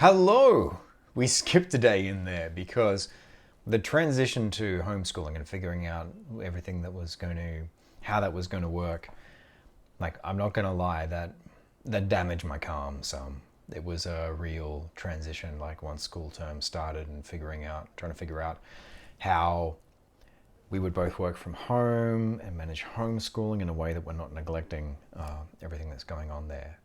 Hello! We skipped a day in there because the transition to homeschooling and figuring out everything how that was going to work, like, I'm not going to lie, that damaged my calm some. It was a real transition, like, once school term started and trying to figure out how we would both work from home and manage homeschooling in a way that we're not neglecting everything that's going on there.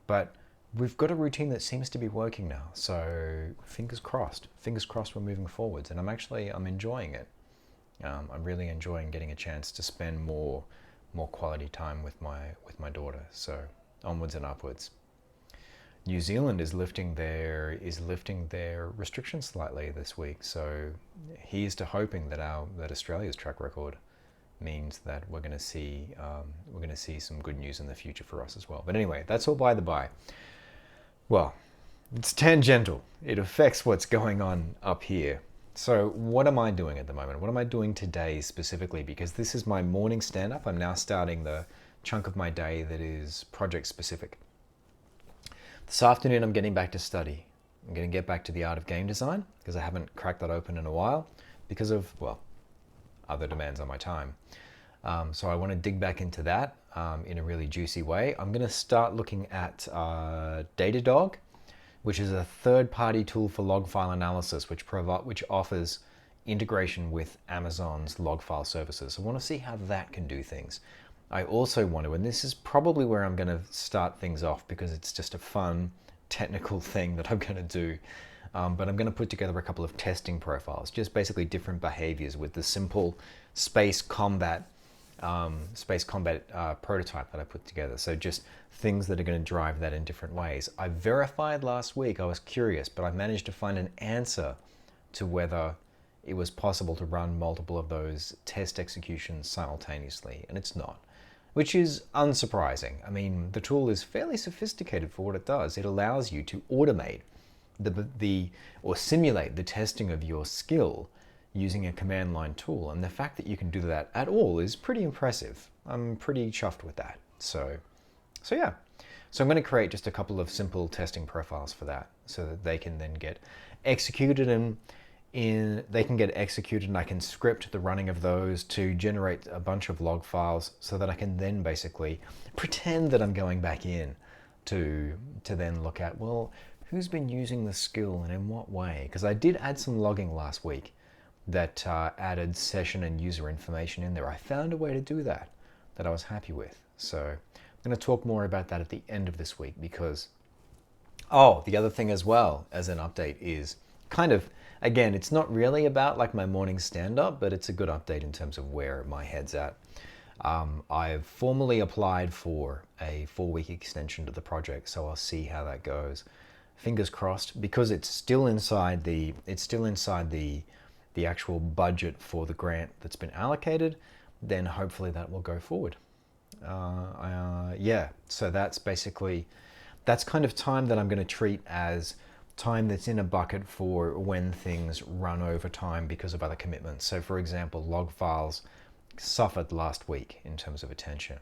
But we've got a routine that seems to be working now. So fingers crossed. Fingers crossed we're moving forwards. And I'm enjoying it. I'm really enjoying getting a chance to spend more quality time with my daughter. So onwards and upwards. New Zealand is lifting their restrictions slightly this week. So here's to hoping that Australia's track record means that we're going to see some good news in the future for us as well. But anyway, that's all by the by. Well, it's tangential. It affects what's going on up here. So what am I doing at the moment? What am I doing today specifically? Because this is my morning stand-up. I'm now starting the chunk of my day that is project specific. This afternoon, I'm getting back to study. I'm going to get back to the art of game design because I haven't cracked that open in a while because of, well, other demands on my time. So I want to dig back into that in a really juicy way. I'm going to start looking at Datadog, which is a third-party tool for log file analysis, which offers integration with Amazon's log file services. I want to see how that can do things. I also want to, and this is probably where I'm going to start things off because it's just a fun technical thing that I'm going to do. But I'm going to put together a couple of testing profiles, just basically different behaviors with the simple space combat prototype that I put together. So just things that are going to drive that in different ways. I verified last week, I was curious, but I managed to find an answer to whether it was possible to run multiple of those test executions simultaneously, and it's not, which is unsurprising. I mean, the tool is fairly sophisticated for what it does. It allows you to automate or simulate the testing of your skill using a command line tool. And the fact that you can do that at all is pretty impressive. I'm pretty chuffed with that. So yeah. So I'm going to create just a couple of simple testing profiles for that so that they can then get executed and I can script the running of those to generate a bunch of log files so that I can then basically pretend that I'm going back in to then look at, well, who's been using the skill and in what way? Because I did add some logging last week that added session and user information in there. I found a way to do that I was happy with. So I'm going to talk more about that at the end of this week because, the other thing as well as an update is kind of, again, it's not really about like my morning stand-up, but it's a good update in terms of where my head's at. I've formally applied for a 4-week extension to the project, so I'll see how that goes. Fingers crossed, because it's still inside the actual budget for the grant that's been allocated, then hopefully that will go forward. So that's kind of time that I'm going to treat as time that's in a bucket for when things run over time because of other commitments. So for example, log files suffered last week in terms of attention.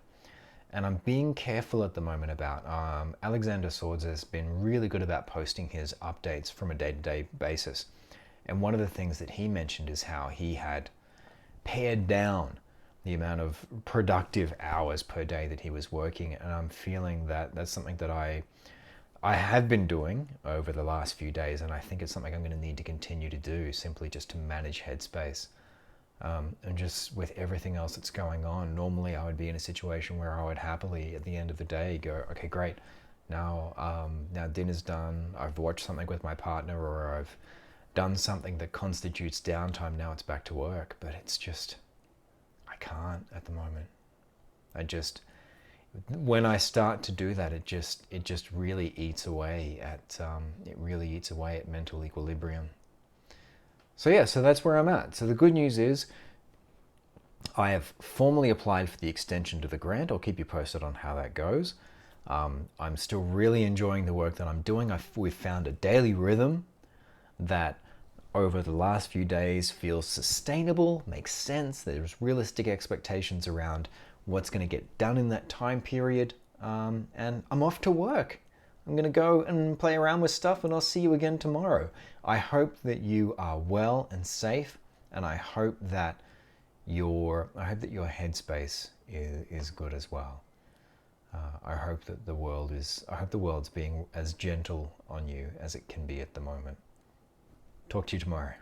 And I'm being careful at the moment about, Alexander Swords has been really good about posting his updates from a day-to-day basis. And one of the things that he mentioned is how he had pared down the amount of productive hours per day that he was working. And I'm feeling that that's something that I have been doing over the last few days. And I think it's something I'm going to need to continue to do, simply just to manage headspace. And just with everything else that's going on, normally I would be in a situation where I would happily, at the end of the day, go, okay, great. Now dinner's done. I've watched something with my partner, or I've done something that constitutes downtime. Now it's back to work. But it's just, I can't at the moment. When I start to do that, it just really eats away at mental equilibrium. So that's where I'm at. So the good news is I have formally applied for the extension to the grant. I'll keep you posted on how that goes. I'm still really enjoying the work that I'm doing. We've found a daily rhythm that over the last few days feels sustainable, makes sense. There's realistic expectations around what's going to get done in that time period. And I'm off to work. I'm going to go and play around with stuff, and I'll see you again tomorrow. I hope that you are well and safe, and I hope that your headspace is good as well. I hope that the world's being as gentle on you as it can be at the moment. Talk to you tomorrow.